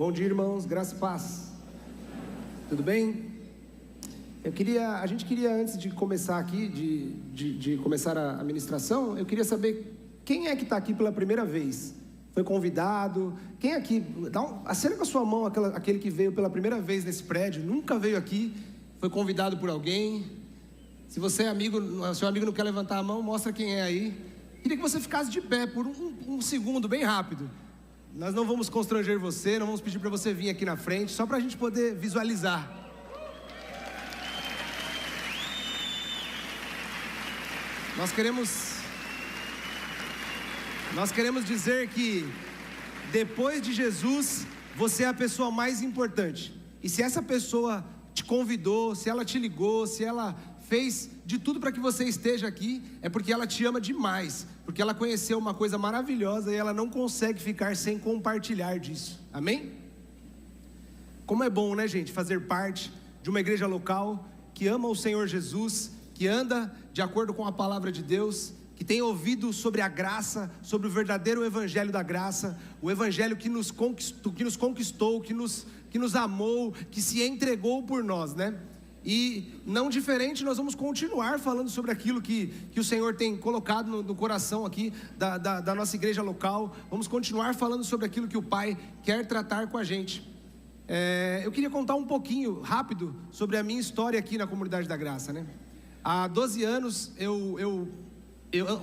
Bom dia, irmãos, graça e paz. Tudo bem? A gente queria, antes de começar aqui, de começar a ministração, eu queria saber quem é que está aqui pela primeira vez. Foi convidado? Quem aqui? Acena com a sua mão aquele que veio pela primeira vez nesse prédio, nunca veio aqui, foi convidado por alguém. Se você é amigo, seu amigo não quer levantar a mão, mostra quem é aí. Queria que você ficasse de pé por um segundo, bem rápido. Nós não vamos constranger você, não vamos pedir para você vir aqui na frente, só para a gente poder visualizar. Nós queremos dizer que depois de Jesus, você é a pessoa mais importante. E se essa pessoa te convidou, se ela te ligou, se ela fez de tudo para que você esteja aqui, é porque ela te ama demais, porque ela conheceu uma coisa maravilhosa e ela não consegue ficar sem compartilhar disso. Amém? Como é bom, né, gente, fazer parte de uma igreja local que ama o Senhor Jesus, que anda de acordo com a palavra de Deus, que tem ouvido sobre a graça, sobre o verdadeiro evangelho da graça, o evangelho que nos conquistou, que nos amou, que se entregou por nós, né? E não diferente, nós vamos continuar falando sobre aquilo que o Senhor tem colocado no coração aqui da nossa igreja local. Vamos continuar falando sobre aquilo que o Pai quer tratar com a gente. Eu queria contar um pouquinho, rápido, sobre a minha história aqui na Comunidade da Graça, né? Há 12 anos,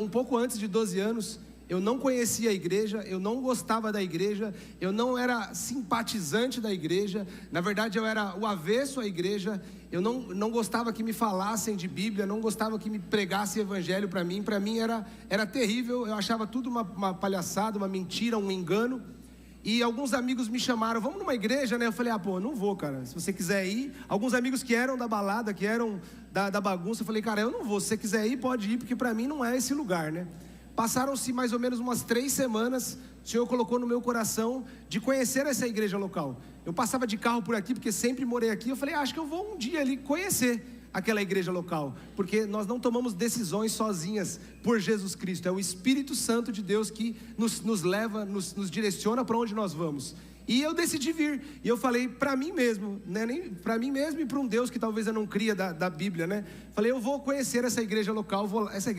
um pouco antes de 12 anos, eu não conhecia a igreja, eu não gostava da igreja, eu não era simpatizante da igreja, na verdade eu era o avesso à igreja, eu não gostava que me falassem de Bíblia, não gostava que me pregassem evangelho para mim era terrível, eu achava tudo uma palhaçada, uma mentira, um engano. E alguns amigos me chamaram, vamos numa igreja, né? Eu falei, eu não vou, cara, se você quiser ir. Alguns amigos que eram da balada, que eram da bagunça, eu falei, cara, eu não vou, se você quiser ir, pode ir, porque para mim não é esse lugar, né? Passaram-se mais ou menos umas 3 semanas, o Senhor colocou no meu coração de conhecer essa igreja local. Eu passava de carro por aqui, porque sempre morei aqui, eu falei, acho que eu vou um dia ali conhecer aquela igreja local, porque nós não tomamos decisões sozinhas por Jesus Cristo, é o Espírito Santo de Deus que nos leva, nos direciona para onde nós vamos. E eu decidi vir, e eu falei para mim mesmo, né, nem para mim mesmo e para um Deus que talvez eu não cria da Bíblia, né? Falei, eu vou conhecer essa igreja local, vou nessa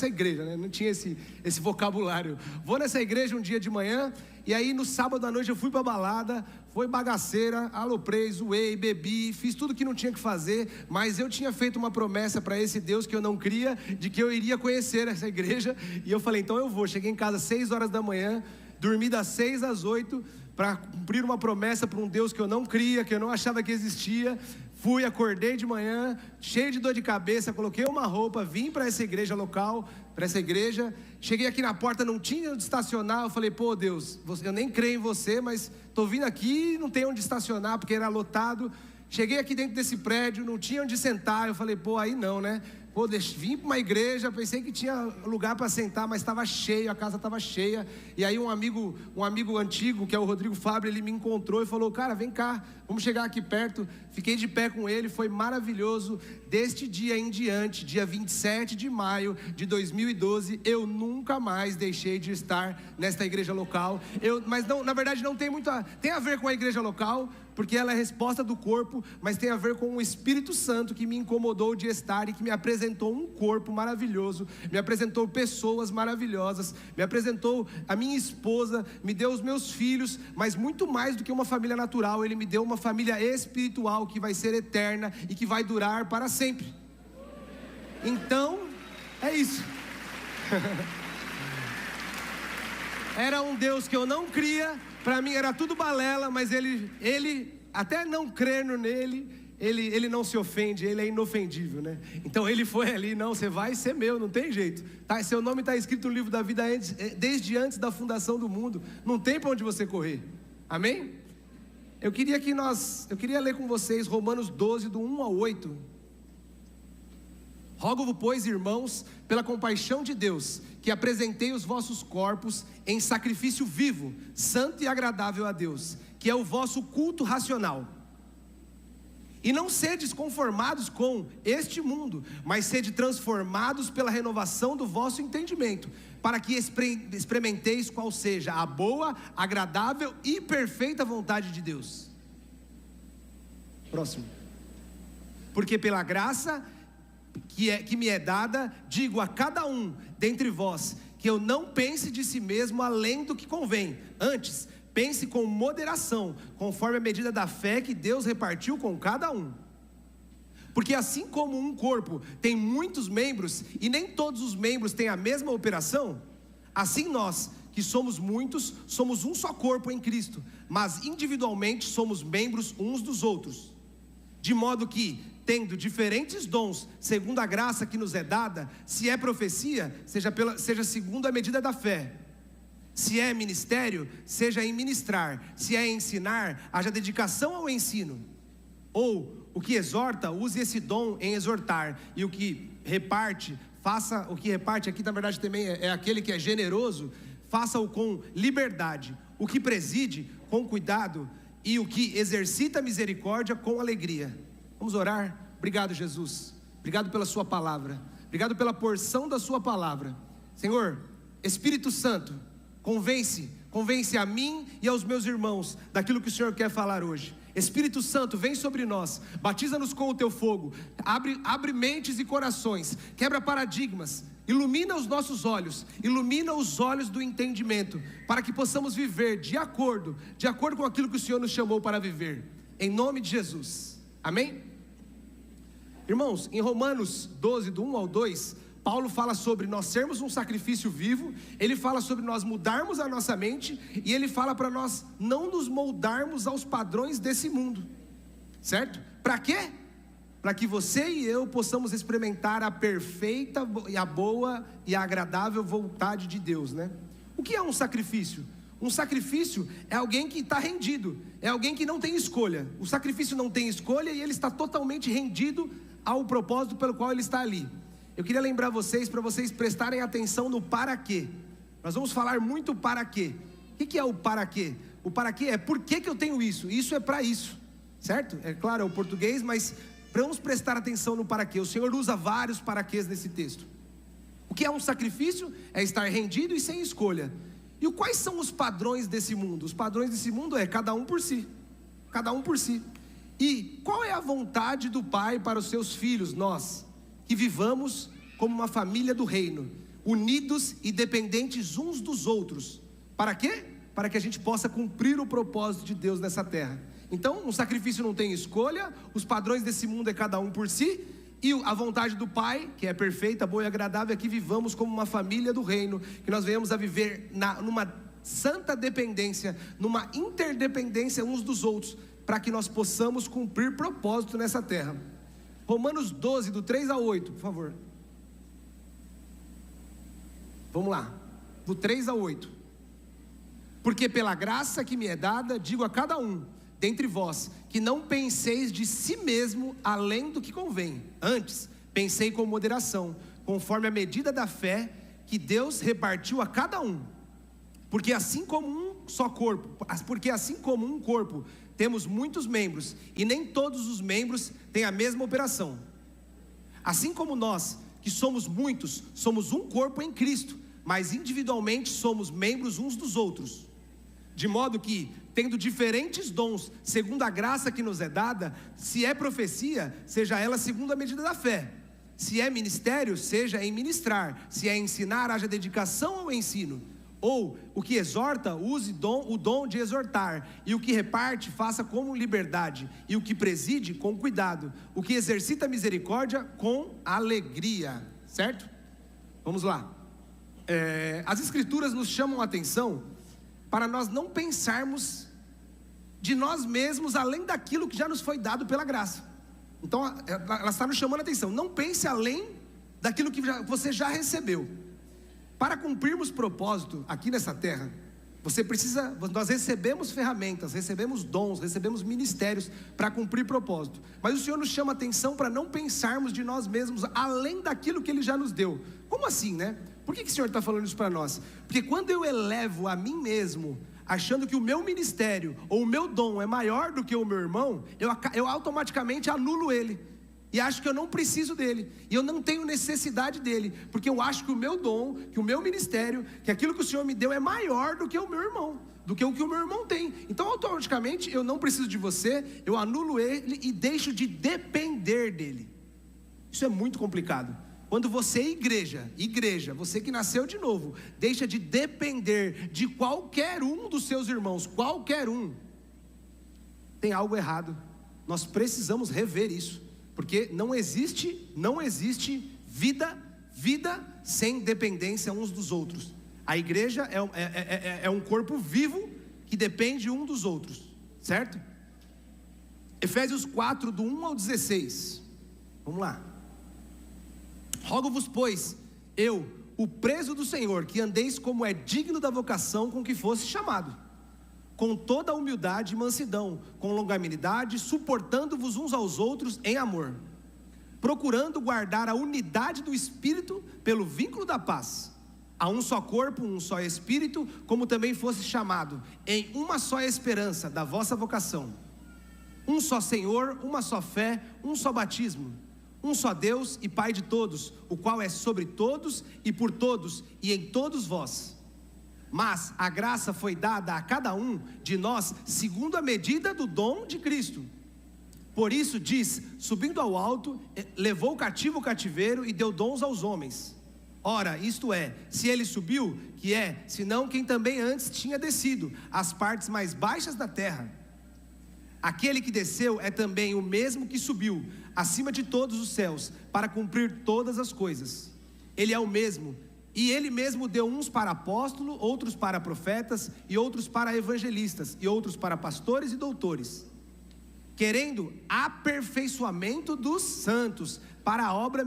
igreja, né? Não tinha esse vocabulário. Vou nessa igreja um dia de manhã, e aí no sábado à noite eu fui para balada, foi bagaceira, aloprei, zoei, bebi, fiz tudo que não tinha que fazer, mas eu tinha feito uma promessa para esse Deus que eu não cria, de que eu iria conhecer essa igreja, e eu falei, então eu vou. Cheguei em casa às 6 horas da manhã, dormi das 6 às 8, para cumprir uma promessa para um Deus que eu não cria, que eu não achava que existia. Fui, acordei de manhã, cheio de dor de cabeça, coloquei uma roupa, vim para essa igreja local, para essa igreja. Cheguei aqui na porta, não tinha onde estacionar. Eu falei, pô Deus, eu nem creio em você, mas estou vindo aqui e não tem onde estacionar, porque era lotado. Cheguei aqui dentro desse prédio, não tinha onde sentar. Eu falei, pô, aí não, né? Pô, vim para uma igreja, pensei que tinha lugar para sentar, mas estava cheio, a casa estava cheia. E aí um amigo antigo, que é o Rodrigo Fábio, ele me encontrou e falou, cara, vem cá, vamos chegar aqui perto. Fiquei de pé com ele, foi maravilhoso. Deste dia em diante, dia 27 de maio de 2012, eu nunca mais deixei de estar nesta igreja local. Mas não, na verdade não tem muito tem a ver com a igreja local, porque ela é a resposta do corpo, mas tem a ver com o Espírito Santo que me incomodou de estar e que me apresentou um corpo maravilhoso, me apresentou pessoas maravilhosas, me apresentou a minha esposa, me deu os meus filhos, mas muito mais do que uma família natural, Ele me deu uma família espiritual que vai ser eterna e que vai durar para sempre. Então, é isso. Era um Deus que eu não cria, para mim era tudo balela, mas ele até não crendo nele, ele não se ofende, ele é inofendível, né? Então ele foi ali, não, você vai ser meu, não tem jeito, tá? Seu nome está escrito no livro da vida desde antes da fundação do mundo, não tem para onde você correr, amém? Eu queria ler com vocês Romanos 12, do 1 ao 8. Rogo-vos, pois, irmãos, pela compaixão de Deus, que apresentei os vossos corpos em sacrifício vivo, santo e agradável a Deus, que é o vosso culto racional. E não sedes conformados com este mundo, mas sede transformados pela renovação do vosso entendimento, para que experimenteis qual seja a boa, agradável e perfeita vontade de Deus. Próximo. Porque pela graça que me é dada, digo a cada um dentre vós, que eu não pense de si mesmo além do que convém, antes pense com moderação, conforme a medida da fé que Deus repartiu com cada um. Porque assim como um corpo tem muitos membros, e nem todos os membros têm a mesma operação, assim nós, que somos muitos, somos um só corpo em Cristo, mas individualmente somos membros uns dos outros. De modo que, tendo diferentes dons, segundo a graça que nos é dada, se é profecia, seja segundo a medida da fé. Se é ministério, seja em ministrar. Se é ensinar, haja dedicação ao ensino. Ou o que exorta, use esse dom em exortar. E o que reparte, faça. O que reparte aqui na verdade também é aquele que é generoso, faça-o com liberdade. O que preside, com cuidado. E o que exercita a misericórdia, com alegria. Vamos orar? Obrigado, Jesus. Obrigado pela sua palavra. Obrigado pela porção da sua palavra. Senhor, Espírito Santo, convence a mim e aos meus irmãos daquilo que o Senhor quer falar hoje. Espírito Santo, vem sobre nós, batiza-nos com o teu fogo, abre mentes e corações, quebra paradigmas, ilumina os nossos olhos, ilumina os olhos do entendimento, para que possamos viver de acordo com aquilo que o Senhor nos chamou para viver, em nome de Jesus, amém? Irmãos, em Romanos 12, do 1 ao 2, Paulo fala sobre nós sermos um sacrifício vivo, ele fala sobre nós mudarmos a nossa mente, e ele fala para nós não nos moldarmos aos padrões desse mundo, certo? Para quê? Para que você e eu possamos experimentar a perfeita e a boa e a agradável vontade de Deus, né? O que é um sacrifício? Um sacrifício é alguém que está rendido, é alguém que não tem escolha. O sacrifício não tem escolha e ele está totalmente rendido ao propósito pelo qual ele está ali. Eu queria lembrar vocês, para vocês prestarem atenção no para quê. Nós vamos falar muito para quê. O que é o para quê? O para quê é por que eu tenho isso. Isso é para isso, certo? É claro, é o português, mas vamos prestar atenção no para quê. O Senhor usa vários para quês nesse texto. O que é um sacrifício? É estar rendido e sem escolha. E quais são os padrões desse mundo? Os padrões desse mundo é cada um por si. Cada um por si. E qual é a vontade do Pai para os seus filhos, nós? Que vivamos como uma família do reino, unidos e dependentes uns dos outros. Para quê? Para que a gente possa cumprir o propósito de Deus nessa terra. Então, um sacrifício não tem escolha, os padrões desse mundo é cada um por si, e a vontade do Pai, que é perfeita, boa e agradável, é que vivamos como uma família do reino, que nós venhamos a viver numa santa dependência, numa interdependência uns dos outros, para que nós possamos cumprir propósito nessa terra. Romanos 12, do 3 ao 8, por favor. Vamos lá, do 3 ao 8. Porque pela graça que me é dada, digo a cada um dentre vós, que não penseis de si mesmo além do que convém. Antes, pensei com moderação, conforme a medida da fé que Deus repartiu a cada um. Porque assim como um corpo, temos muitos membros, e nem todos os membros têm a mesma operação. Assim como nós, que somos muitos, somos um corpo em Cristo, mas individualmente somos membros uns dos outros. De modo que, tendo diferentes dons, segundo a graça que nos é dada, se é profecia, seja ela segundo a medida da fé. Se é ministério, seja em ministrar. Se é ensinar, haja dedicação ao ensino. Ou o que exorta, use o dom de exortar. E o que reparte, faça com liberdade. E o que preside, com cuidado. O que exercita a misericórdia, com alegria. Certo? Vamos lá. As escrituras nos chamam a atenção para nós não pensarmos de nós mesmos além daquilo que já nos foi dado pela graça. Então ela está nos chamando a atenção. Não pense além daquilo que você já recebeu. Para cumprirmos propósito aqui nessa terra, nós recebemos ferramentas, recebemos dons, recebemos ministérios para cumprir propósito. Mas o Senhor nos chama a atenção para não pensarmos de nós mesmos além daquilo que Ele já nos deu. Como assim, né? Por que o Senhor está falando isso para nós? Porque quando eu elevo a mim mesmo achando que o meu ministério ou o meu dom é maior do que o meu irmão, eu automaticamente anulo ele. E acho que eu não preciso dele, e eu não tenho necessidade dele, porque eu acho que o meu dom, que o meu ministério, que aquilo que o Senhor me deu é maior do que o meu irmão, do que o meu irmão tem. Então automaticamente eu não preciso de você, eu anulo ele e deixo de depender dele. Isso é muito complicado. Quando você igreja, você que nasceu de novo, deixa de depender de qualquer um dos seus irmãos, qualquer um, tem algo errado. Nós precisamos rever isso. Porque não existe vida sem dependência uns dos outros. A igreja é um corpo vivo que depende um dos outros, certo? Efésios 4, do 1 ao 16. Vamos lá. Rogo-vos, pois, eu, o preso do Senhor, que andeis como é digno da vocação com que fosse chamado, com toda a humildade e mansidão, com longanimidade, suportando-vos uns aos outros em amor, procurando guardar a unidade do Espírito pelo vínculo da paz. Há um só corpo, um só Espírito, como também fosse chamado, em uma só esperança da vossa vocação. Um só Senhor, uma só fé, um só batismo. Um só Deus e Pai de todos, o qual é sobre todos e por todos e em todos vós. Mas a graça foi dada a cada um de nós segundo a medida do dom de Cristo. Por isso diz, subindo ao alto, levou cativo o cativeiro e deu dons aos homens. Ora, isto é, se ele subiu, que é, senão quem também antes tinha descido às partes mais baixas da terra. Aquele que desceu é também o mesmo que subiu acima de todos os céus, para cumprir todas as coisas. Ele é o mesmo, e ele mesmo deu uns para apóstolos, outros para profetas, e outros para evangelistas, e outros para pastores e doutores, querendo aperfeiçoamento dos santos, para a obra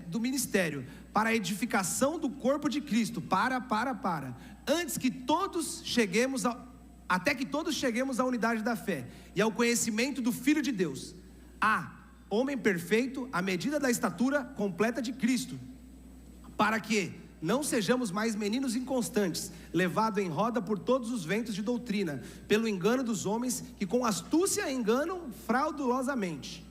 do ministério, para a edificação do corpo de Cristo, antes que todos cheguemos até que todos cheguemos à unidade da fé, e ao conhecimento do Filho de Deus, a homem perfeito, à medida da estatura completa de Cristo, para que não sejamos mais meninos inconstantes, levados em roda por todos os ventos de doutrina, pelo engano dos homens, que com astúcia enganam fraudulosamente.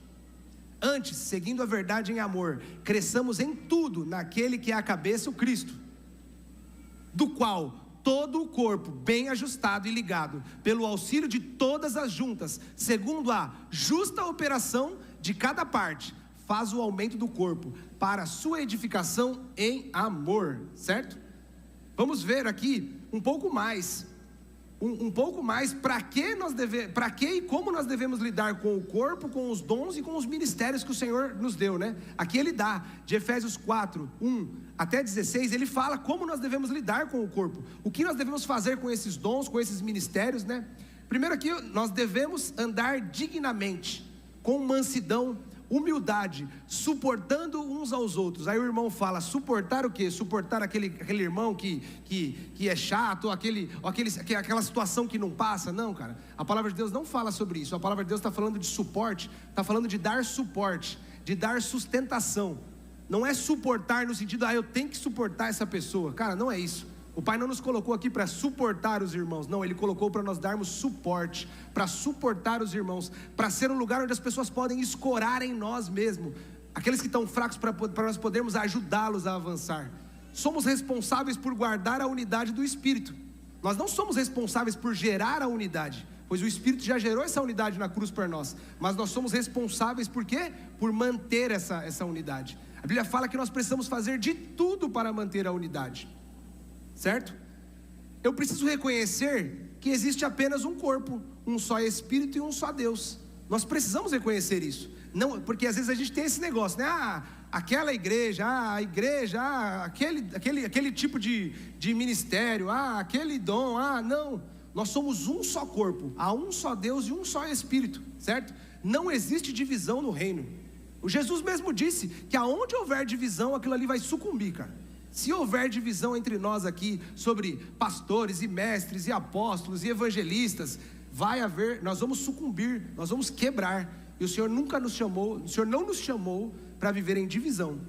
Antes, seguindo a verdade em amor, cresçamos em tudo naquele que é a cabeça, o Cristo, do qual todo o corpo, bem ajustado e ligado, pelo auxílio de todas as juntas, segundo a justa operação de cada parte, faz o aumento do corpo, para a sua edificação em amor, certo? Vamos ver aqui um pouco mais para que e como nós devemos lidar com o corpo, com os dons e com os ministérios que o Senhor nos deu, né? Aqui ele dá, de Efésios 4, 1 até 16, ele fala como nós devemos lidar com o corpo, o que nós devemos fazer com esses dons, com esses ministérios, né? Primeiro aqui, nós devemos andar dignamente, com mansidão, humildade, suportando uns aos outros. Aí o irmão fala, suportar o quê? Suportar aquele irmão que é chato, aquela situação que não passa? Não, cara, a palavra de Deus não fala sobre isso. A palavra de Deus está falando de suporte, está falando de dar suporte, de dar sustentação. Não é suportar no sentido, eu tenho que suportar essa pessoa. Cara, não é isso. O Pai não nos colocou aqui para suportar os irmãos, não, Ele colocou para nós darmos suporte, para suportar os irmãos, para ser um lugar onde as pessoas podem escorar em nós mesmos, aqueles que estão fracos, para nós podermos ajudá-los a avançar. Somos responsáveis por guardar a unidade do Espírito, nós não somos responsáveis por gerar a unidade, pois o Espírito já gerou essa unidade na cruz por nós, mas nós somos responsáveis por quê? Por manter essa unidade. A Bíblia fala que nós precisamos fazer de tudo para manter a unidade, certo? Eu preciso reconhecer que existe apenas um corpo, um só Espírito e um só Deus. Nós precisamos reconhecer isso. Não, porque às vezes a gente tem esse negócio, né? Aquela igreja, a igreja, aquele tipo de ministério, aquele dom, não. Nós somos um só corpo, há um só Deus e um só Espírito, certo? Não existe divisão no reino. O Jesus mesmo disse que aonde houver divisão, aquilo ali vai sucumbir, cara. Se houver divisão entre nós aqui sobre pastores e mestres e apóstolos e evangelistas, nós vamos sucumbir, nós vamos quebrar. E o Senhor nunca nos chamou, o Senhor não nos chamou para viver em divisão.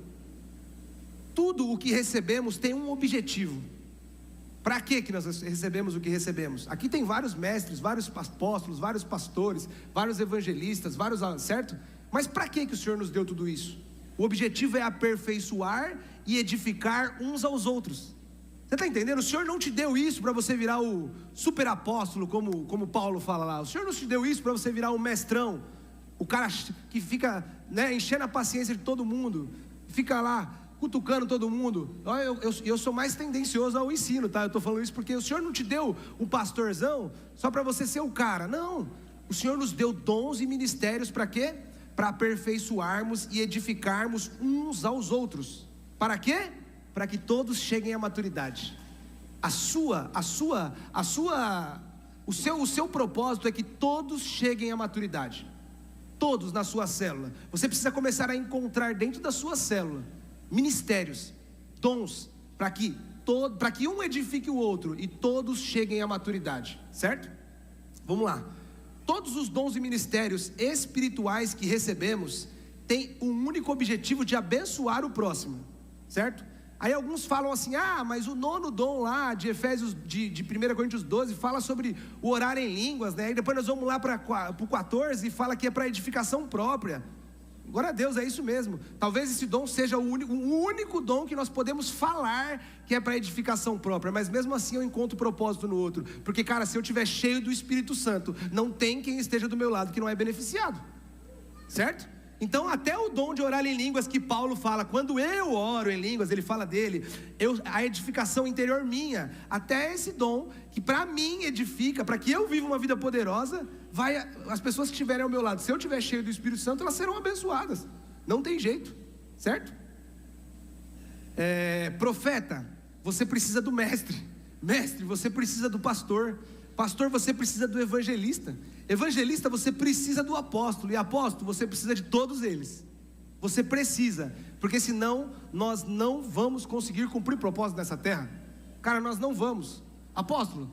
Tudo o que recebemos tem um objetivo. Para que nós recebemos o que recebemos? Aqui tem vários mestres, vários apóstolos, vários pastores, vários evangelistas, certo? Mas para que o Senhor nos deu tudo isso? O objetivo é aperfeiçoar e edificar uns aos outros. Você está entendendo? O Senhor não te deu isso para você virar o super apóstolo, como Paulo fala lá. O Senhor não te deu isso para você virar o mestrão, o cara que fica, né, enchendo a paciência de todo mundo, fica lá cutucando todo mundo. Eu sou mais tendencioso ao ensino, tá? Eu estou falando isso porque o Senhor não te deu um pastorzão só para você ser o cara. Não, o Senhor nos deu dons e ministérios para quê? Para aperfeiçoarmos e edificarmos uns aos outros. Para quê? Para que todos cheguem à maturidade. O seu propósito é que todos cheguem à maturidade. Todos na sua célula. Você precisa começar a encontrar dentro da sua célula ministérios, dons, para que um edifique o outro e todos cheguem à maturidade, certo? Vamos lá. Todos os dons e ministérios espirituais que recebemos têm um único objetivo de abençoar o próximo, certo? Aí alguns falam assim, mas o 9º dom lá de Efésios, de 1 Coríntios 12, fala sobre o orar em línguas, né? E depois nós vamos lá para o 14 e fala que é para edificação própria. Glória a Deus, é isso mesmo. Talvez esse dom seja o único dom que nós podemos falar que é para edificação própria, mas mesmo assim eu encontro propósito no outro. Porque, cara, se eu estiver cheio do Espírito Santo, não tem quem esteja do meu lado que não é beneficiado, certo? Então até o dom de orar em línguas que Paulo fala, quando eu oro em línguas, ele fala dele, a edificação interior minha, até esse dom que para mim edifica, para que eu viva uma vida poderosa, as pessoas que estiverem ao meu lado, se eu estiver cheio do Espírito Santo, elas serão abençoadas, não tem jeito, certo? Profeta, você precisa do mestre, você precisa do pastor, você precisa do evangelista, você precisa do apóstolo, e apóstolo, você precisa de todos eles, você precisa, porque senão nós não vamos conseguir cumprir o propósito nessa terra, cara, nós não vamos. Apóstolo,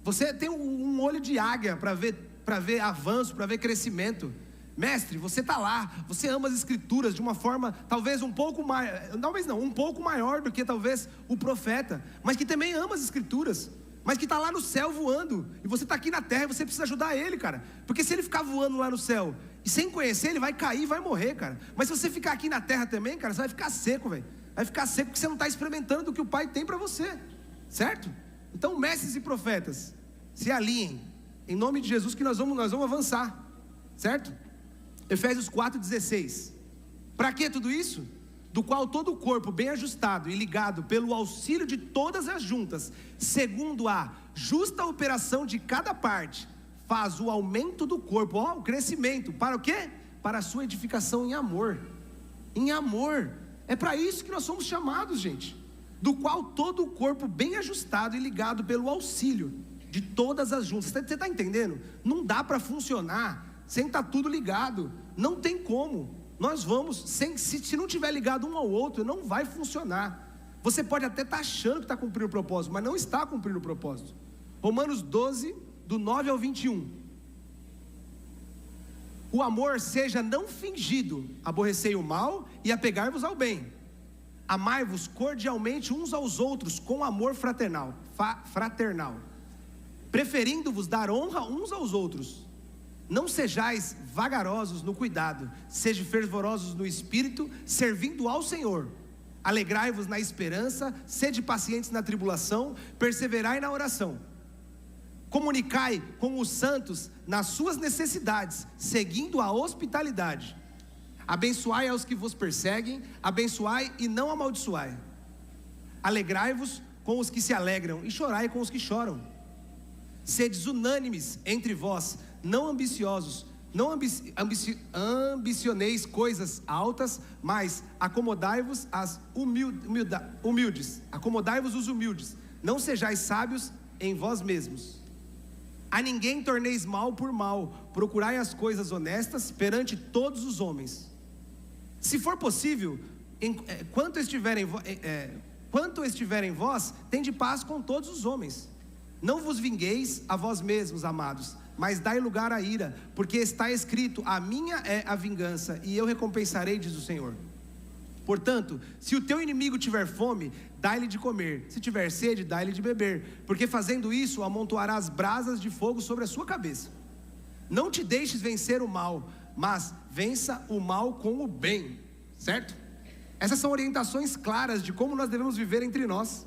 você tem um olho de águia para ver avanço, para ver crescimento. Mestre, você está lá, você ama as escrituras de uma forma talvez um pouco maior do que talvez o profeta, mas que também ama as escrituras, mas que está lá no céu voando, e você está aqui na terra e você precisa ajudar ele, cara, porque se ele ficar voando lá no céu, e sem conhecer, ele vai cair e vai morrer, cara. Mas se você ficar aqui na terra também, cara, você vai ficar seco, velho, vai ficar seco porque você não está experimentando do que o Pai tem para você, certo? Então mestres e profetas, se alinhem, em nome de Jesus, que nós vamos avançar, certo? Efésios 4,16, para que tudo isso? Do qual todo o corpo bem ajustado e ligado pelo auxílio de todas as juntas, segundo a justa operação de cada parte, faz o aumento do corpo, o crescimento, para o quê? Para a sua edificação em amor, é para isso que nós somos chamados, gente, do qual todo o corpo bem ajustado e ligado pelo auxílio de todas as juntas, você está entendendo? Não dá para funcionar sem estar tudo ligado, não tem como. Nós vamos, se não tiver ligado um ao outro, não vai funcionar. Você pode até estar achando que está cumprindo o propósito, mas não está cumprindo o propósito. Romanos 12, do 9 ao 21. O amor seja não fingido, aborrecei o mal e apegai-vos ao bem. Amai-vos cordialmente uns aos outros com amor fraternal, preferindo-vos dar honra uns aos outros. Não sejais vagarosos no cuidado, sejam fervorosos no espírito, servindo ao Senhor. Alegrai-vos na esperança, sede pacientes na tribulação, perseverai na oração. Comunicai com os santos nas suas necessidades, seguindo a hospitalidade. Abençoai aos que vos perseguem, abençoai e não amaldiçoai. Alegrai-vos com os que se alegram e chorai com os que choram. Sedes unânimes entre vós, não ambiciosos, não ambicioneis coisas altas, mas acomodai-vos às humildes, acomodai-vos os humildes, não sejais sábios em vós mesmos. A ninguém torneis mal por mal, procurai as coisas honestas perante todos os homens. Se for possível, quanto estiver em vós, tende paz com todos os homens. Não vos vingueis a vós mesmos, amados, mas dai lugar à ira, porque está escrito, a minha é a vingança, e eu recompensarei, diz o Senhor. Portanto, se o teu inimigo tiver fome, dá-lhe de comer. Se tiver sede, dá-lhe de beber. Porque fazendo isso, amontoarás brasas de fogo sobre a sua cabeça. Não te deixes vencer o mal, mas vença o mal com o bem. Certo? Essas são orientações claras de como nós devemos viver entre nós.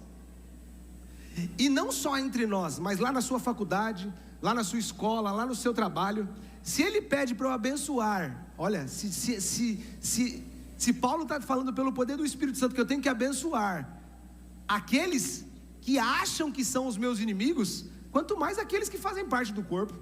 E não só entre nós, mas lá na sua faculdade, lá na sua escola, lá no seu trabalho. Se ele pede para eu abençoar, olha, se Paulo está falando pelo poder do Espírito Santo que eu tenho que abençoar aqueles que acham que são os meus inimigos, quanto mais aqueles que fazem parte do corpo.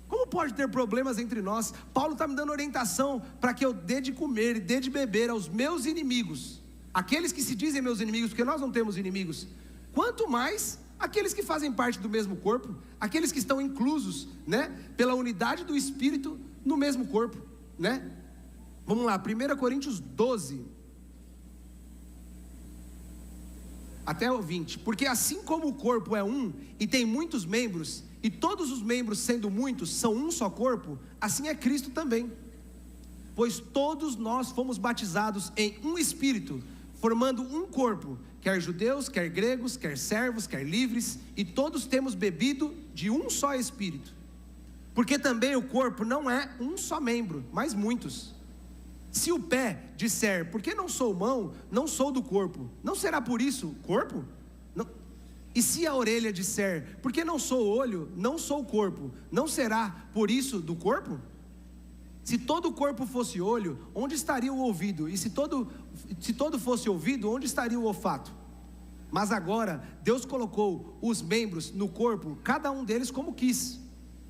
Como pode ter problemas entre nós? Paulo está me dando orientação para que eu dê de comer e dê de beber aos meus inimigos, aqueles que se dizem meus inimigos, porque nós não temos inimigos. Quanto mais aqueles que fazem parte do mesmo corpo, aqueles que estão inclusos, né, pela unidade do Espírito no mesmo corpo, né? Vamos lá, 1 Coríntios 12, até o 20. Porque assim como o corpo é um e tem muitos membros, e todos os membros, sendo muitos, são um só corpo, assim é Cristo também. Pois todos nós fomos batizados em um Espírito, formando um corpo, quer judeus, quer gregos, quer servos, quer livres, e todos temos bebido de um só Espírito. Porque também o corpo não é um só membro, mas muitos. Se o pé disser, porque não sou mão, não sou do corpo, não será por isso corpo? Não. E se a orelha disser, porque não sou olho, não sou corpo, não será por isso do corpo? Se todo o corpo fosse olho, onde estaria o ouvido? E se todo fosse ouvido, onde estaria o olfato? Mas agora, Deus colocou os membros no corpo, cada um deles como quis.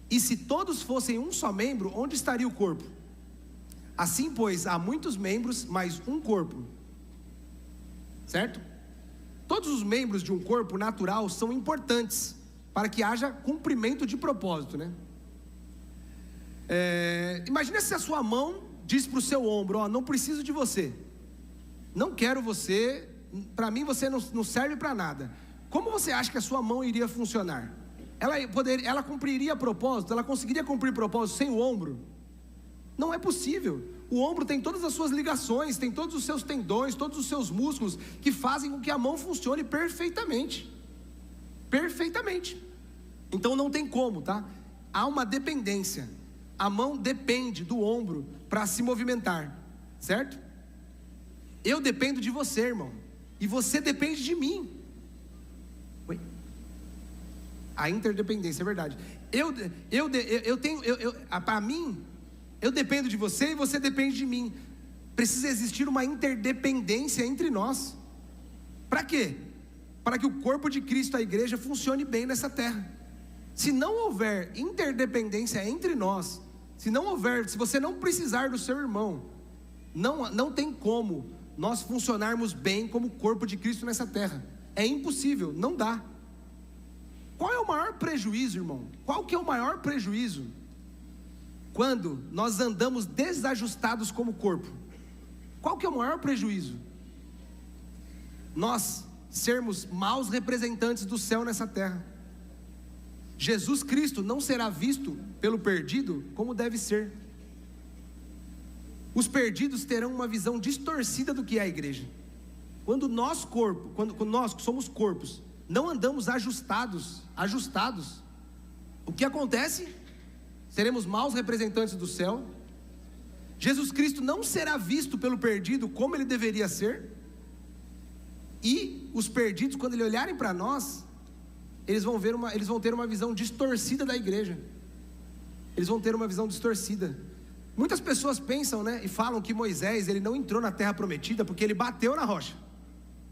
E se todos fossem um só membro, onde estaria o corpo? Assim, pois, há muitos membros, mas um corpo. Certo? Todos os membros de um corpo natural são importantes, para que haja cumprimento de propósito, né? Imagina se a sua mão diz para o seu ombro, ó, não preciso de você, não quero você, para mim você não serve para nada. Como você acha que a sua mão iria funcionar? Ela cumpriria propósito? Ela conseguiria cumprir propósito sem o ombro? Não é possível. O ombro tem todas as suas ligações, tem todos os seus tendões, todos os seus músculos, que fazem com que a mão funcione perfeitamente. Perfeitamente. Então não tem como, tá? Há uma dependência. A mão depende do ombro para se movimentar, certo? Eu dependo de você, irmão, e você depende de mim. Oi? A interdependência, é verdade. Para mim, eu dependo de você e você depende de mim. Precisa existir uma interdependência entre nós. Para quê? Para que o corpo de Cristo, a igreja, funcione bem nessa terra. Se não houver interdependência entre nós, se você não precisar do seu irmão, não tem como nós funcionarmos bem como corpo de Cristo nessa terra. É impossível, não dá. Qual é o maior prejuízo, irmão? Qual que é o maior prejuízo? Quando nós andamos desajustados como corpo. Qual que é o maior prejuízo? Nós sermos maus representantes do céu nessa terra. Jesus Cristo não será visto pelo perdido como deve ser. Os perdidos terão uma visão distorcida do que é a igreja. Quando nós que somos corpos, não andamos ajustados, o que acontece? Seremos maus representantes do céu. Jesus Cristo não será visto pelo perdido como ele deveria ser. E os perdidos, quando eles olharem para nós, eles vão ter uma visão distorcida da igreja. Eles vão ter uma visão distorcida. Muitas pessoas pensam, né, e falam que Moisés, ele não entrou na terra prometida porque ele bateu na rocha.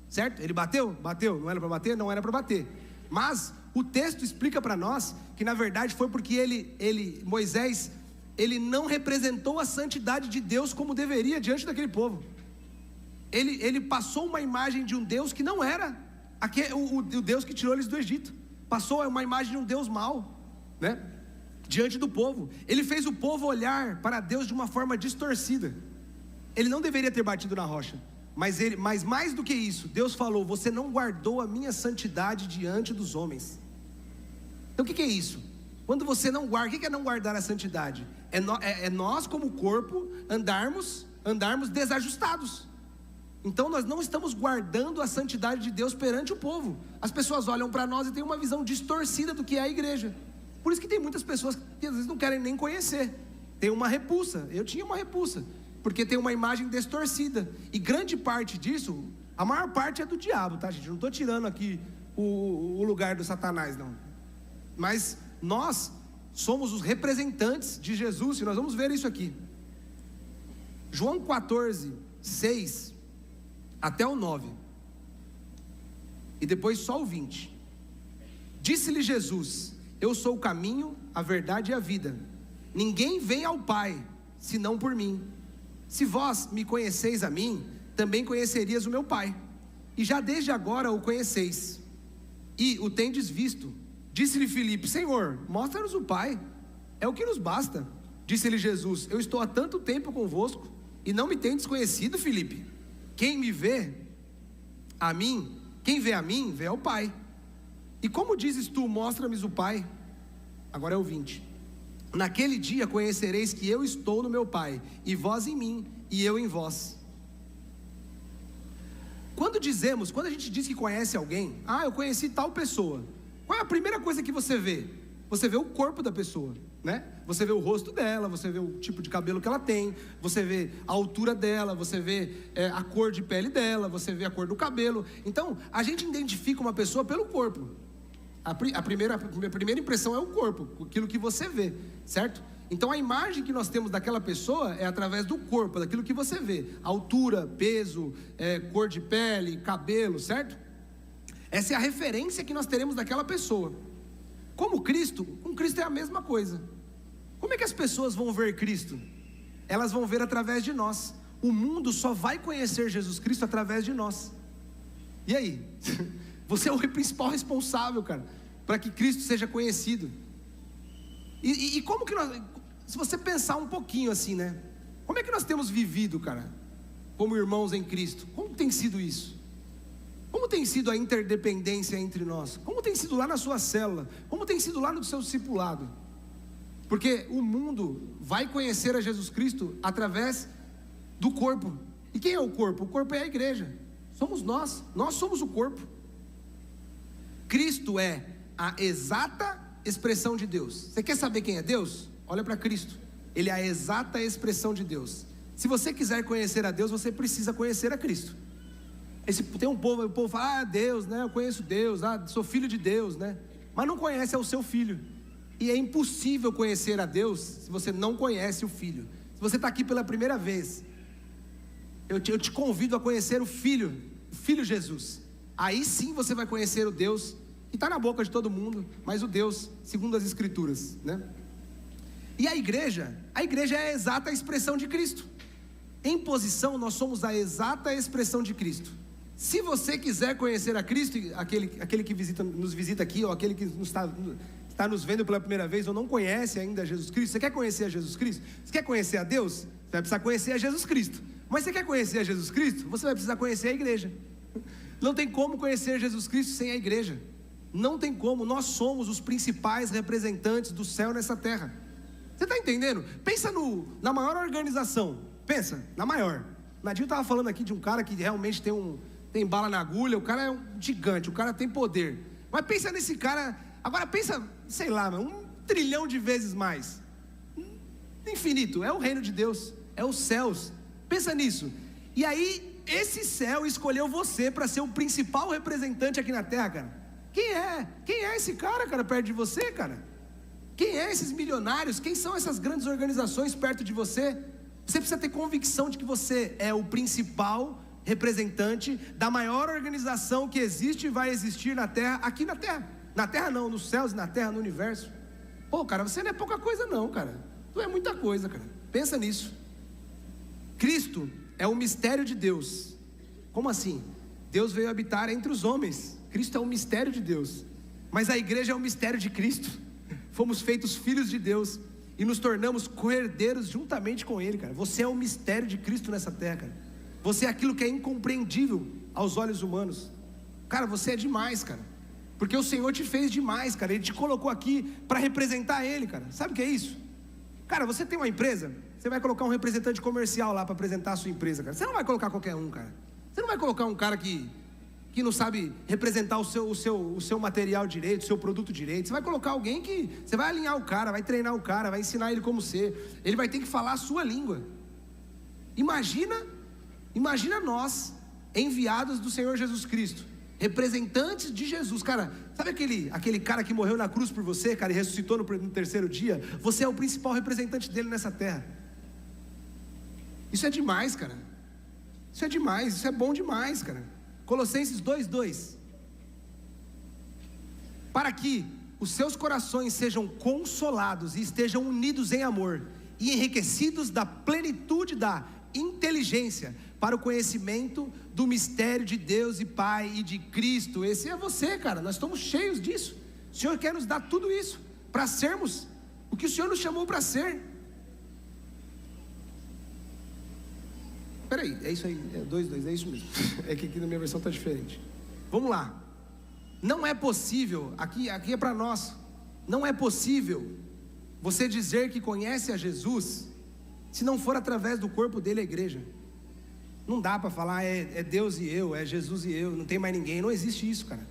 Certo? Ele bateu? Bateu. Não era para bater? Não era para bater. Mas o texto explica para nós que na verdade foi porque Moisés, ele não representou a santidade de Deus como deveria diante daquele povo. Ele passou uma imagem de um Deus que não era o Deus que tirou eles do Egito. Passou uma imagem de um Deus mau, né, diante do povo. Ele fez o povo olhar para Deus de uma forma distorcida. Ele não deveria ter batido na rocha, mas mais do que isso, Deus falou: você não guardou a minha santidade diante dos homens. Então o que é isso? Quando você não guarda, o que é não guardar a santidade? É nós como corpo andarmos desajustados. Então nós não estamos guardando a santidade de Deus perante o povo. As pessoas olham para nós e têm uma visão distorcida do que é a igreja. Por isso que tem muitas pessoas que às vezes não querem nem conhecer. Tem uma repulsa, eu tinha uma repulsa, porque tem uma imagem distorcida. E grande parte disso, a maior parte é do diabo, tá, gente? Não estou tirando aqui o lugar do Satanás, não. Mas nós somos os representantes de Jesus, e nós vamos ver isso aqui. João 14, 6 até o 9. E depois só o 20. Disse-lhe Jesus: eu sou o caminho, a verdade e a vida. Ninguém vem ao Pai, senão por mim. Se vós me conheceis a mim, também conhecerias o meu Pai. E já desde agora o conheceis, e o tendes visto. Disse-lhe Filipe: Senhor, mostra-nos o Pai, é o que nos basta. Disse-lhe Jesus: eu estou há tanto tempo convosco, e não me tendes conhecido, Filipe? Quem me vê a mim, quem vê a mim, vê ao Pai. E como dizes tu, mostra-me o Pai? Agora é o 20. Naquele dia conhecereis que eu estou no meu Pai, e vós em mim, e eu em vós. Quando a gente diz que conhece alguém, eu conheci tal pessoa, qual é a primeira coisa que você vê? Você vê o corpo da pessoa, né? Você vê o rosto dela, você vê o tipo de cabelo que ela tem, você vê a altura dela, você vê a cor de pele dela, você vê a cor do cabelo. Então, a gente identifica uma pessoa pelo corpo. A primeira impressão é o corpo, aquilo que você vê, certo? Então a imagem que nós temos daquela pessoa é através do corpo, daquilo que você vê. Altura, peso, cor de pele, cabelo, certo? Essa é a referência que nós teremos daquela pessoa. Com Cristo é a mesma coisa. Como é que as pessoas vão ver Cristo? Elas vão ver através de nós. O mundo só vai conhecer Jesus Cristo através de nós. E aí? Você é o principal responsável, cara, para que Cristo seja conhecido. E como que nós, se você pensar um pouquinho assim, né? Como é que nós temos vivido, cara, como irmãos em Cristo? Como tem sido isso? Como tem sido a interdependência entre nós? Como tem sido lá na sua célula? Como tem sido lá no seu discipulado? Porque o mundo vai conhecer a Jesus Cristo através do corpo. E quem é o corpo? O corpo é a igreja. Somos nós somos o corpo. Cristo é a exata expressão de Deus. Você quer saber quem é Deus? Olha para Cristo. Ele é a exata expressão de Deus. Se você quiser conhecer a Deus, você precisa conhecer a Cristo. Tem o povo fala: Deus, né? Eu conheço Deus, sou filho de Deus, né? Mas não conhece o seu filho. E é impossível conhecer a Deus se você não conhece o Filho. Se você está aqui pela primeira vez, eu te convido a conhecer o Filho Jesus. Aí sim você vai conhecer o Deus que está na boca de todo mundo, mas o Deus segundo as Escrituras, né? E a igreja é a exata expressão de Cristo. Em posição nós somos a exata expressão de Cristo. Se você quiser conhecer a Cristo, aquele que nos visita aqui, ou aquele que está nos vendo pela primeira vez, ou não conhece ainda Jesus Cristo, você quer conhecer a Jesus Cristo? Você quer conhecer a Deus? Você vai precisar conhecer a Jesus Cristo. Mas você quer conhecer a Jesus Cristo? Você vai precisar conhecer a igreja. Não tem como conhecer Jesus Cristo sem a igreja. Não tem como. Nós somos os principais representantes do céu nessa terra. Você está entendendo? Pensa na maior organização. Pensa, na maior. Nadinho estava falando aqui de um cara que realmente tem bala na agulha. O cara é um gigante, o cara tem poder. Mas pensa nesse cara. Agora pensa, sei lá, 1 trilhão de vezes mais. Infinito, é o reino de Deus, é os céus. Pensa nisso. E aí esse céu escolheu você para ser o principal representante aqui na terra, cara. Quem é esse cara, perto de você, cara? Quem é esses milionários? Quem são essas grandes organizações perto de você? Você precisa ter convicção de que você é o principal representante da maior organização que existe e vai existir na terra, aqui na terra. Na terra não, nos céus e na terra, no universo. Pô, cara, você não é pouca coisa não, cara. Tu é muita coisa, cara. Pensa nisso. Cristo é o mistério de Deus. Como assim? Deus veio habitar entre os homens. Cristo é um mistério de Deus. Mas a igreja é um mistério de Cristo. Fomos feitos filhos de Deus e nos tornamos co-herdeiros juntamente com Ele, cara. Você é um mistério de Cristo nessa terra, cara. Você é aquilo que é incompreendível aos olhos humanos. Cara, você é demais, cara. Porque o Senhor te fez demais, cara. Ele te colocou aqui para representar Ele, cara. Sabe o que é isso? Cara, você tem uma empresa, você vai colocar um representante comercial lá para apresentar a sua empresa, cara. Você não vai colocar qualquer um, cara. Você não vai colocar um cara que não sabe representar o seu material direito, o seu produto direito. Você vai colocar alguém que você vai alinhar o cara, vai treinar o cara, vai ensinar ele como ser. Ele vai ter que falar a sua língua. Imagina nós, enviados do Senhor Jesus Cristo, representantes de Jesus. Cara, sabe aquele cara que morreu na cruz por você, cara, e ressuscitou no terceiro dia? Você é o principal representante dele nessa terra. Isso é demais, cara. Isso é demais, isso é bom demais, cara. Colossenses 2:2. Para que os seus corações sejam consolados e estejam unidos em amor e enriquecidos da plenitude da inteligência para o conhecimento do mistério de Deus e Pai e de Cristo. Esse é você, cara. Nós estamos cheios disso. O Senhor quer nos dar tudo isso para sermos o que o Senhor nos chamou para ser. Peraí, é isso aí, é 2:2, é isso mesmo. É que aqui na minha versão está diferente. Vamos lá. Não é possível, aqui é para nós, não é possível você dizer que conhece a Jesus se não for através do corpo dele, a igreja. Não dá para falar é Deus e eu, é Jesus e eu, não tem mais ninguém. Não existe isso, cara.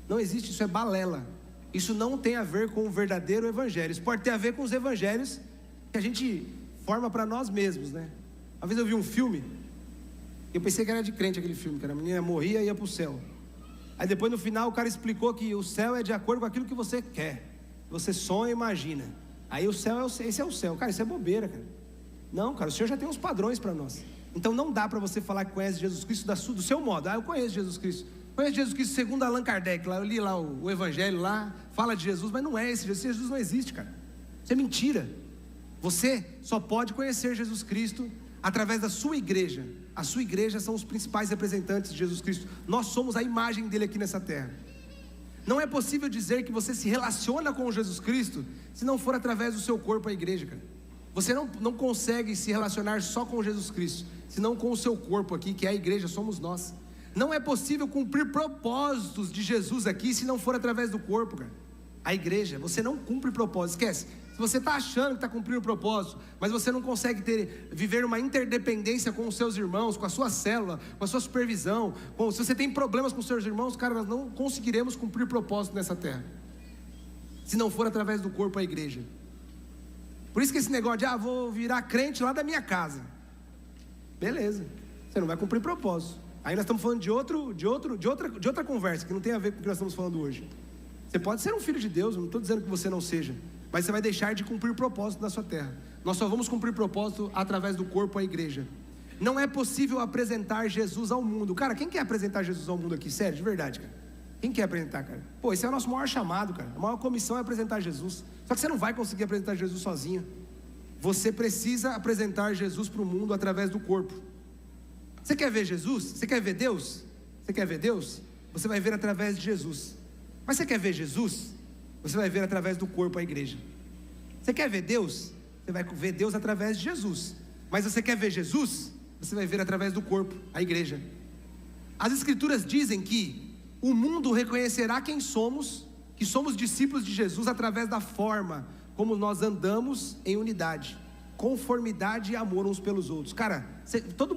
Não existe, isso é balela. Isso não tem a ver com o verdadeiro evangelho. Isso pode ter a ver com os evangelhos que a gente forma para nós mesmos, né? Uma vez eu vi um filme, eu pensei que era de crente aquele filme, cara. A menina morria e ia para o céu. Aí depois no final o cara explicou que o céu é de acordo com aquilo que você quer. Você sonha e imagina. Aí o céu esse é o céu. Cara, isso é bobeira, cara. Não, cara, o Senhor já tem uns padrões para nós. Então não dá para você falar que conhece Jesus Cristo do seu modo. Eu conheço Jesus Cristo. Conheço Jesus Cristo segundo Allan Kardec. Lá, eu li lá o evangelho lá, fala de Jesus, mas não é esse Jesus. Jesus não existe, cara. Isso é mentira. Você só pode conhecer Jesus Cristo através da sua igreja. A sua igreja são os principais representantes de Jesus Cristo. Nós somos a imagem dele aqui nessa terra. Não é possível dizer que você se relaciona com Jesus Cristo se não for através do seu corpo, a igreja, cara. Você não consegue se relacionar só com Jesus Cristo, senão com o seu corpo aqui, que é a igreja, somos nós. Não é possível cumprir propósitos de Jesus aqui se não for através do corpo, cara. A igreja, você não cumpre propósito, esquece. Se você está achando que está cumprindo o propósito, mas você não consegue viver uma interdependência com os seus irmãos, com a sua célula, com a sua supervisão, se você tem problemas com os seus irmãos, cara, nós não conseguiremos cumprir propósito nessa terra, se não for através do corpo, a igreja. Por isso que esse negócio de, vou virar crente lá da minha casa. Beleza, você não vai cumprir propósito. Aí nós estamos falando de outra conversa, que não tem a ver com o que nós estamos falando hoje. Você pode ser um filho de Deus, eu não estou dizendo que você não seja, mas você vai deixar de cumprir propósito na sua terra. Nós só vamos cumprir propósito através do corpo, a igreja. Não é possível apresentar Jesus ao mundo. Cara, quem quer apresentar Jesus ao mundo aqui? Sério, de verdade, cara. Quem quer apresentar, cara? Pô, esse é o nosso maior chamado, cara. A maior comissão é apresentar Jesus. Só que você não vai conseguir apresentar Jesus sozinho. Você precisa apresentar Jesus para o mundo através do corpo. Você quer ver Jesus? Você quer ver Deus? Você quer ver Deus? Você vai ver através de Jesus. Mas você quer ver Jesus? Você vai ver através do corpo, a igreja. Você quer ver Deus? Você vai ver Deus através de Jesus. Mas você quer ver Jesus? Você vai ver através do corpo, a igreja. As escrituras dizem que o mundo reconhecerá quem somos, que somos discípulos de Jesus através da forma como nós andamos em unidade, conformidade e amor uns pelos outros. Cara,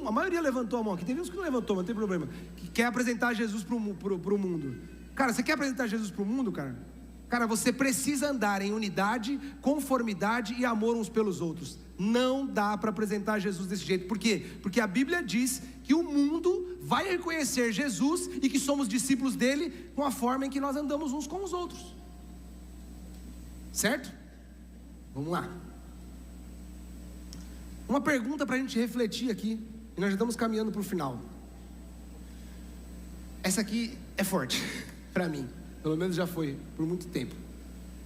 a maioria levantou a mão aqui, teve uns que não levantou, mas não tem problema, que quer apresentar Jesus para o mundo. Cara, você quer apresentar Jesus para o mundo, cara? Cara, você precisa andar em unidade, conformidade e amor uns pelos outros. Não dá para apresentar Jesus desse jeito. Por quê? Porque a Bíblia diz que o mundo vai reconhecer Jesus e que somos discípulos dele com a forma em que nós andamos uns com os outros. Certo? Vamos lá. Uma pergunta para a gente refletir aqui, e nós já estamos caminhando para o final. Essa aqui é forte para mim, pelo menos já foi por muito tempo.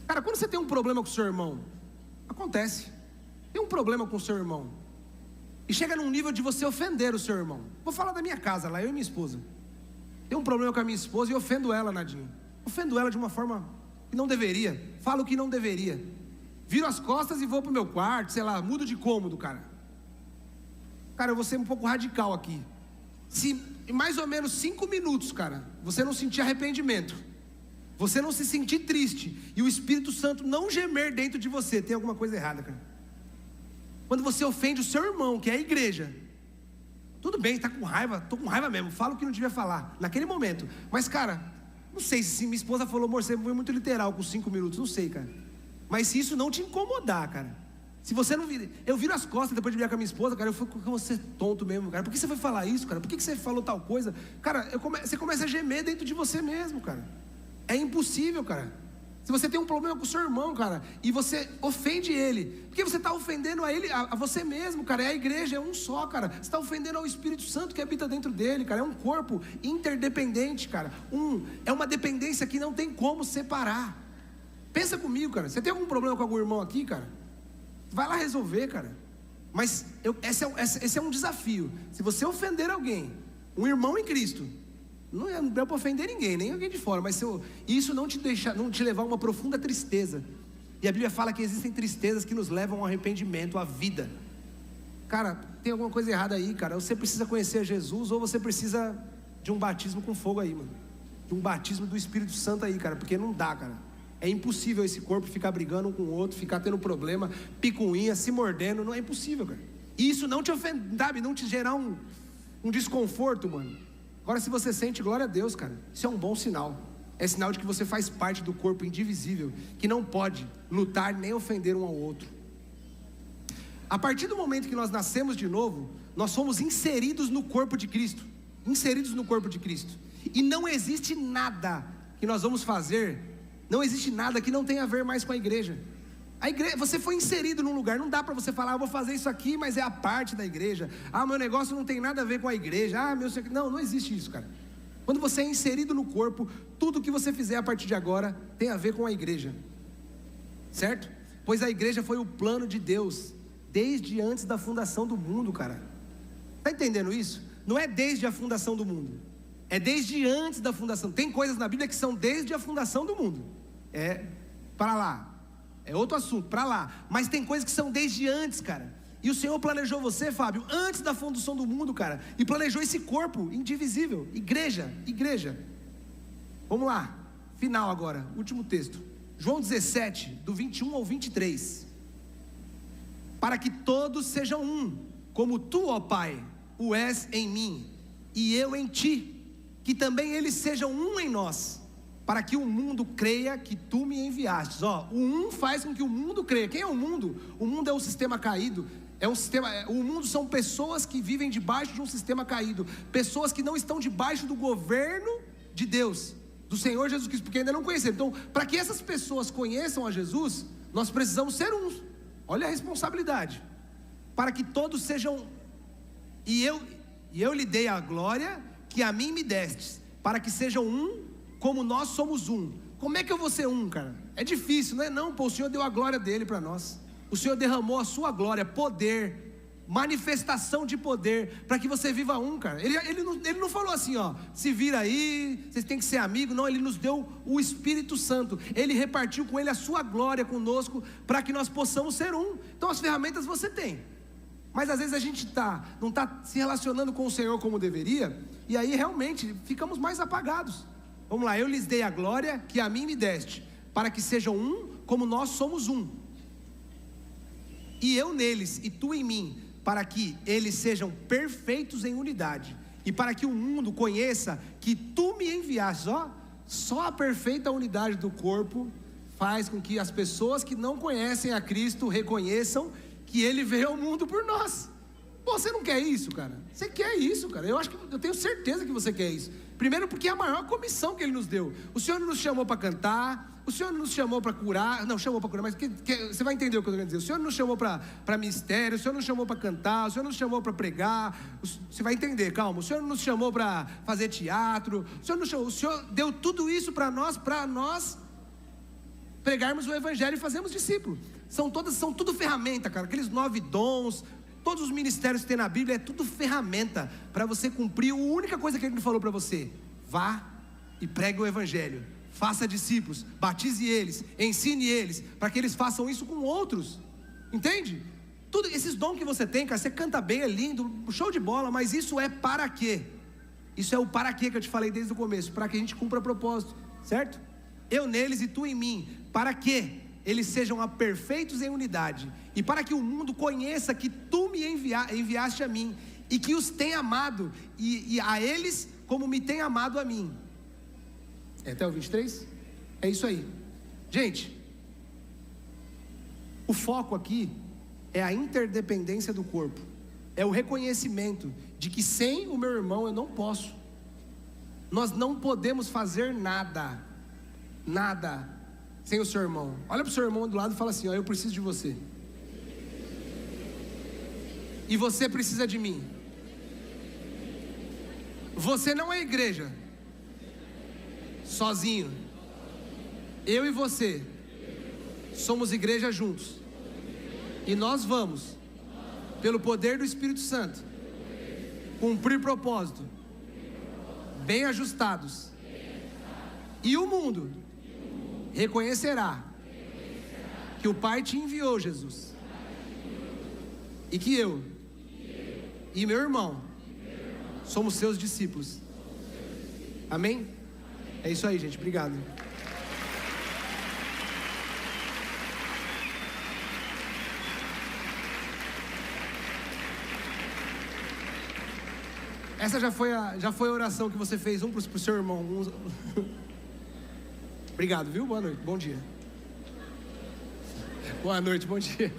Cara, quando você tem um problema com o seu irmão, acontece, tem um problema com o seu irmão, e chega num nível de você ofender o seu irmão. Vou falar da minha casa lá, eu e minha esposa. Tem um problema com a minha esposa e eu ofendo ela, Nadinho. Ofendo ela de uma forma que não deveria, falo que não deveria, viro as costas e vou pro meu quarto, sei lá, mudo de cômodo, cara. Cara, eu vou ser um pouco radical aqui. Se em mais ou menos 5 minutos, cara, você não sentir arrependimento, você não se sentir triste, e o Espírito Santo não gemer dentro de você, tem alguma coisa errada, cara. Quando você ofende o seu irmão, que é a igreja, Tudo bem, tá com raiva, tô com raiva mesmo, falo o que não devia falar, naquele momento. Mas, cara, não sei se minha esposa falou, amor, você foi muito literal com 5 minutos, não sei, cara. Mas se isso não te incomodar, cara, se você não vir, eu viro as costas depois de brigar com a minha esposa, cara, eu fico com você tonto mesmo, cara. Por que você foi falar isso, cara? Por que você falou tal coisa? Cara, você começa a gemer dentro de você mesmo, cara. É impossível, cara. Se você tem um problema com o seu irmão, cara, e você ofende ele, porque você está ofendendo a ele, a você mesmo, cara. É a igreja, é um só, cara. Você está ofendendo ao Espírito Santo que habita dentro dele, cara. É um corpo interdependente, cara. É uma dependência que não tem como separar. Pensa comigo, cara. Você tem algum problema com algum irmão aqui, cara? Vai lá resolver, cara. Mas esse é um desafio. Se você ofender alguém, um irmão em Cristo, não é para ofender ninguém, nem alguém de fora, mas isso não te levar a uma profunda tristeza. E a Bíblia fala que existem tristezas que nos levam ao arrependimento, à vida. Cara, tem alguma coisa errada aí, cara. Você precisa conhecer Jesus, ou você precisa de um batismo com fogo aí, mano. De um batismo do Espírito Santo aí, cara. Porque não dá, cara. É impossível esse corpo ficar brigando um com o outro, ficar tendo problema, picuinha, se mordendo. Não é impossível, cara. E isso não te ofender, não te gerar um desconforto, mano. Agora, se você sente, glória a Deus, cara, isso é um bom sinal. É sinal de que você faz parte do corpo indivisível, que não pode lutar nem ofender um ao outro. A partir do momento que nós nascemos de novo, nós somos inseridos no corpo de Cristo. Inseridos no corpo de Cristo. E não existe nada que nós vamos fazer, não existe nada que não tenha a ver mais com a igreja. Você foi inserido num lugar, não dá para você falar, eu vou fazer isso aqui, mas é a parte da igreja. Meu negócio não tem nada a ver com a igreja. Não existe isso, cara. Quando você é inserido no corpo, tudo que você fizer a partir de agora tem a ver com a igreja, certo? Pois a igreja foi o plano de Deus desde antes da fundação do mundo, cara. Tá entendendo isso? Não é desde a fundação do mundo, é desde antes da fundação. Tem coisas na Bíblia que são desde a fundação do mundo, para lá. É outro assunto, para lá. Mas tem coisas que são desde antes, cara. E o Senhor planejou você, Fábio, antes da fundação do mundo, cara. E planejou esse corpo indivisível. Igreja. Vamos lá. Final agora, último texto. João 17, do 21 ao 23. Para que todos sejam um, como tu, ó Pai, o és em mim, e eu em ti, que também eles sejam um em nós, para que o mundo creia que tu me enviastes. O um faz com que o mundo creia. Quem é o mundo? O mundo é um sistema caído. O mundo são pessoas que vivem debaixo de um sistema caído. Pessoas que não estão debaixo do governo de Deus, do Senhor Jesus Cristo, porque ainda não conheceram. Então, para que essas pessoas conheçam a Jesus, nós precisamos ser uns. Olha a responsabilidade. Para que todos sejam... E eu lhe dei a glória que a mim me destes, para que sejam um, como nós somos um. Como é que eu vou ser um, cara? É difícil, não é não, o Senhor deu a glória dele para nós. O Senhor derramou a sua glória, poder, manifestação de poder, para que você viva um, cara. Ele não falou assim, se vira aí, vocês têm que ser amigos. Não, ele nos deu o Espírito Santo. Ele repartiu com ele a sua glória conosco, para que nós possamos ser um. Então as ferramentas você tem, mas às vezes a gente não está se relacionando com o Senhor como deveria, e aí realmente ficamos mais apagados. Vamos lá, eu lhes dei a glória que a mim me deste, para que sejam um, como nós somos um. E eu neles, e tu em mim, para que eles sejam perfeitos em unidade, e para que o mundo conheça que tu me enviaste. Só a perfeita unidade do corpo faz com que as pessoas que não conhecem a Cristo reconheçam que Ele veio ao mundo por nós. Você não quer isso, cara? Você quer isso, cara? Eu tenho certeza que você quer isso. Primeiro porque é a maior comissão que Ele nos deu. O Senhor não nos chamou para cantar, o Senhor não nos chamou para curar, não chamou para curar, mas você vai entender o que eu estou querendo dizer. O Senhor não nos chamou para mistério, o Senhor não nos chamou para cantar, o Senhor não nos chamou para pregar, você vai entender, calma. O Senhor não nos chamou para fazer teatro, o Senhor deu tudo isso para nós pregarmos o Evangelho e fazermos discípulos. São tudo ferramenta, cara. Aqueles 9 dons, todos os ministérios que tem na Bíblia, é tudo ferramenta para você cumprir a única coisa que Ele falou para você: vá e pregue o Evangelho, faça discípulos, batize eles, ensine eles, para que eles façam isso com outros. Entende? Tudo esses dons que você tem, cara, você canta bem, é lindo, show de bola, mas isso é para quê? Isso é o para quê que eu te falei desde o começo, para que a gente cumpra propósito, certo? Eu neles e tu em mim, para quê? Eles sejam perfeitos em unidade, e para que o mundo conheça que tu me enviaste a mim, e que os tem amado, e a eles como me tem amado a mim. É até o 23? É isso aí. Gente, o foco aqui é a interdependência do corpo. É o reconhecimento de que sem o meu irmão eu não posso. Nós não podemos fazer nada, nada, sem o seu irmão. Olha para o seu irmão do lado e fala assim: ó, eu preciso de você. E você precisa de mim. Você não é igreja sozinho. Eu e você somos igreja juntos. E nós vamos, pelo poder do Espírito Santo, cumprir propósito, bem ajustados. E o mundo reconhecerá que o Pai te enviou, Jesus, e que eu e meu irmão somos seus discípulos. Amém? É isso aí, gente. Obrigado. Essa já foi a oração que você fez, para o seu irmão. Obrigado, viu? Boa noite, bom dia. Boa noite, bom dia.